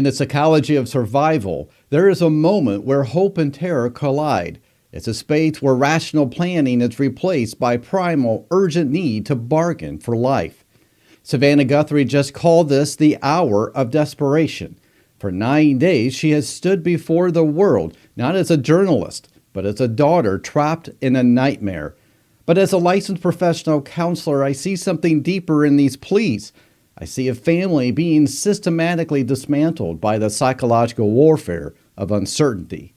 In the psychology of survival, there is a moment where hope and terror collide. It's a space where rational planning is replaced by primal, urgent need to bargain for life. Savannah Guthrie just called this the hour of desperation. For 9 days, she has stood before the world, not as a journalist, but as a daughter trapped in a nightmare. But as a licensed professional counselor, I see something deeper in these pleas. I see a family being systematically dismantled by the psychological warfare of uncertainty.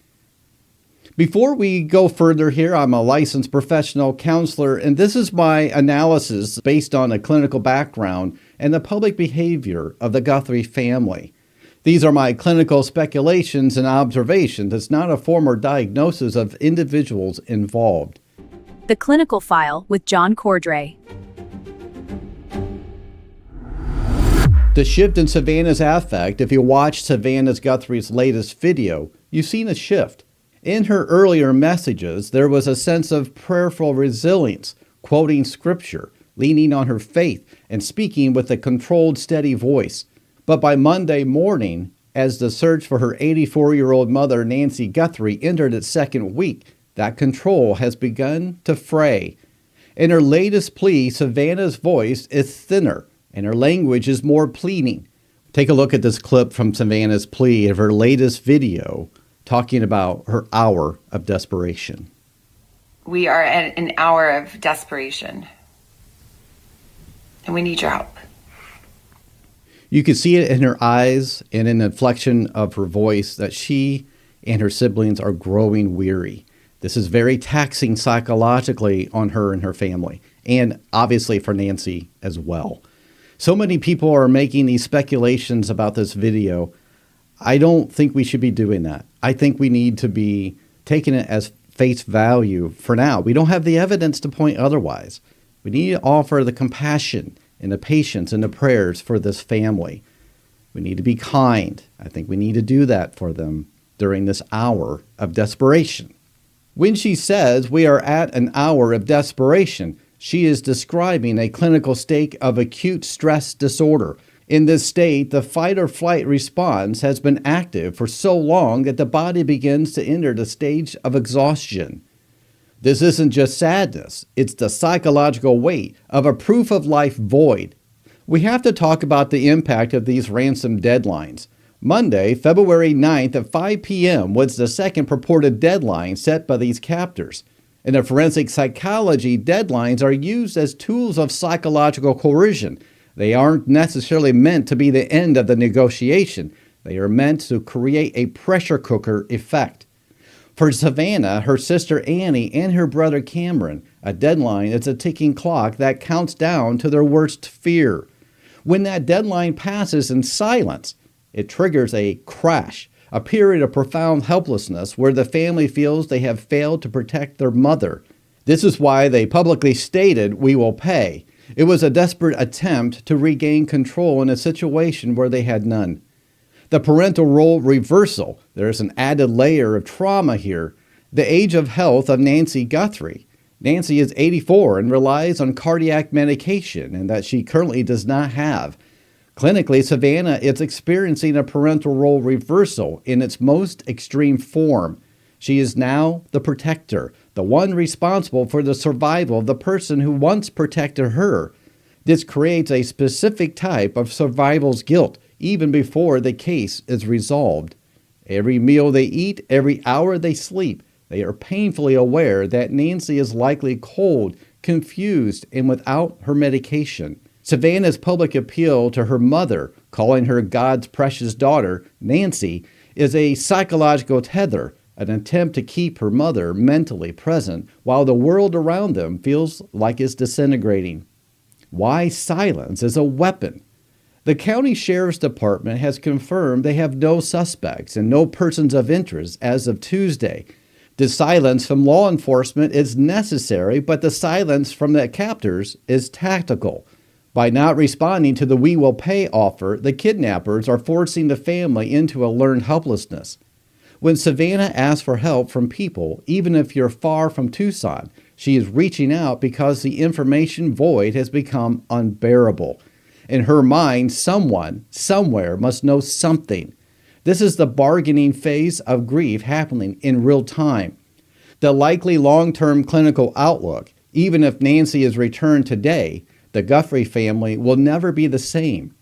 Before we go further here, I'm a licensed professional counselor, and this is my analysis based on a clinical background and the public behavior of the Guthrie family. These are my clinical speculations and observations. It's not a formal diagnosis of individuals involved. The Clinical File with John Cordray. The shift in Savannah's affect, if you watch Savannah Guthrie's latest video, you've seen a shift. In her earlier messages, there was a sense of prayerful resilience, quoting scripture, leaning on her faith, and speaking with a controlled, steady voice. But by Monday morning, as the search for her 84-year-old mother, Nancy Guthrie, entered its second week, that control has begun to fray. In her latest plea, Savannah's voice is thinner, and her language is more pleading. Take a look at this clip from Savannah's plea of her latest video, talking about her hour of desperation. We are at an hour of desperation, and we need your help. You can see it in her eyes and in the inflection of her voice that she and her siblings are growing weary. This is very taxing psychologically on her and her family, and obviously for Nancy as well. So many people are making these speculations about this video. I don't think we should be doing that. I think we need to be taking it as face value for now. We don't have the evidence to point otherwise. We need to offer the compassion and the patience and the prayers for this family. We need to be kind. I think we need to do that for them during this hour of desperation. When she says we are at an hour of desperation, she is describing a clinical state of acute stress disorder. In this state, the fight or flight response has been active for so long that the body begins to enter the stage of exhaustion. This isn't just sadness, it's the psychological weight of a proof of life void. We have to talk about the impact of these ransom deadlines. Monday, February 9th at 5 p.m. was the second purported deadline set by these captors. In the forensic psychology, deadlines are used as tools of psychological coercion. They aren't necessarily meant to be the end of the negotiation. They are meant to create a pressure cooker effect. For Savanna, her sister Annie, and her brother Cameron, a deadline is a ticking clock that counts down to their worst fear. When that deadline passes in silence, it triggers a crash, a period of profound helplessness where the family feels they have failed to protect their mother. This is why they publicly stated, "We will pay." It was a desperate attempt to regain control in a situation where they had none. The parental role reversal, there's an added layer of trauma here. The age of health of Nancy Guthrie. Nancy is 84 and relies on cardiac medication, and that she currently does not have. Clinically, Savanna is experiencing a parental role reversal in its most extreme form. She is now the protector, the one responsible for the survival of the person who once protected her. This creates a specific type of survival's guilt, even before the case is resolved. Every meal they eat, every hour they sleep, they are painfully aware that Nancy is likely cold, confused, and without her medication. Savannah's public appeal to her mother, calling her God's precious daughter, Nancy, is a psychological tether, an attempt to keep her mother mentally present while the world around them feels like it's disintegrating. Why silence is a weapon? The county sheriff's department has confirmed they have no suspects and no persons of interest as of Tuesday. The silence from law enforcement is necessary, but the silence from the captors is tactical. By not responding to the "we will pay" offer, the kidnappers are forcing the family into a learned helplessness. When Savannah asks for help from people, even if you're far from Tucson, she is reaching out because the information void has become unbearable. In her mind, someone, somewhere must know something. This is the bargaining phase of grief happening in real time. The likely long-term clinical outlook, even if Nancy is returned today, the Guthrie family will never be the same.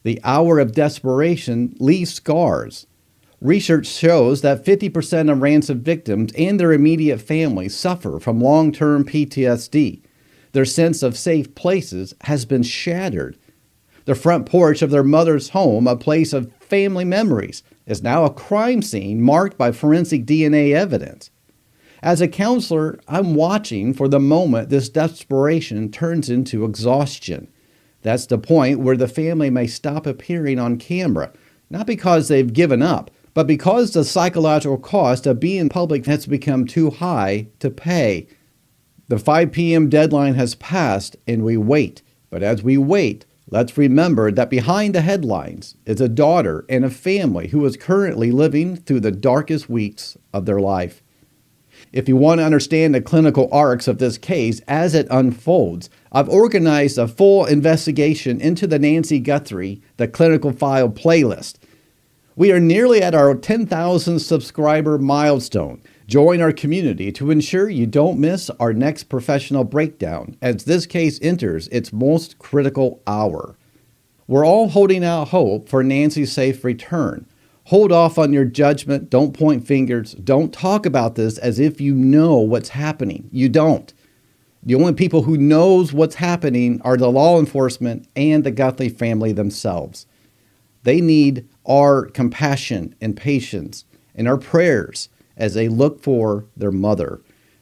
The hour of desperation leaves scars. Research shows that 50% of ransom victims and their immediate families suffer from long-term PTSD. Their sense of safe places has been shattered. The front porch of their mother's home, a place of family memories, is now a crime scene marked by forensic DNA evidence. As a counselor, I'm watching for the moment this desperation turns into exhaustion. That's the point where the family may stop appearing on camera, not because they've given up, but because the psychological cost of being public has become too high to pay. The 5 p.m. deadline has passed and we wait. But as we wait, let's remember that behind the headlines is a daughter and a family who is currently living through the darkest weeks of their life. If you want to understand the clinical arcs of this case as it unfolds, I've organized a full investigation into the Nancy Guthrie, the clinical file playlist. We are nearly at our 10,000 subscriber milestone. Join our community to ensure you don't miss our next professional breakdown as this case enters its most critical hour. We're all holding out hope for Nancy's safe return. Hold off on your judgment. Don't point fingers. Don't talk about this as if you know what's happening. You don't. The only people who knows what's happening are the law enforcement and the Guthrie family themselves. They need our compassion and patience and our prayers as they look for their mother.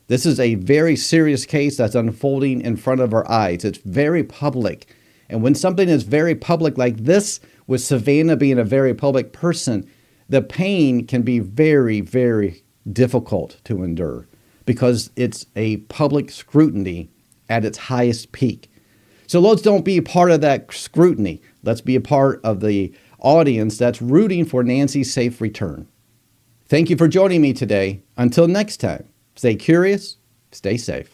This is a very serious case that's unfolding in front of our eyes. It's very public. And when something is very public like this, with Savanna being a very public person, the pain can be very, very difficult to endure because it's a public scrutiny at its highest peak. So let's don't be a part of that scrutiny. Let's be a part of the audience that's rooting for Nancy's safe return. Thank you for joining me today. Until next time, stay curious, stay safe.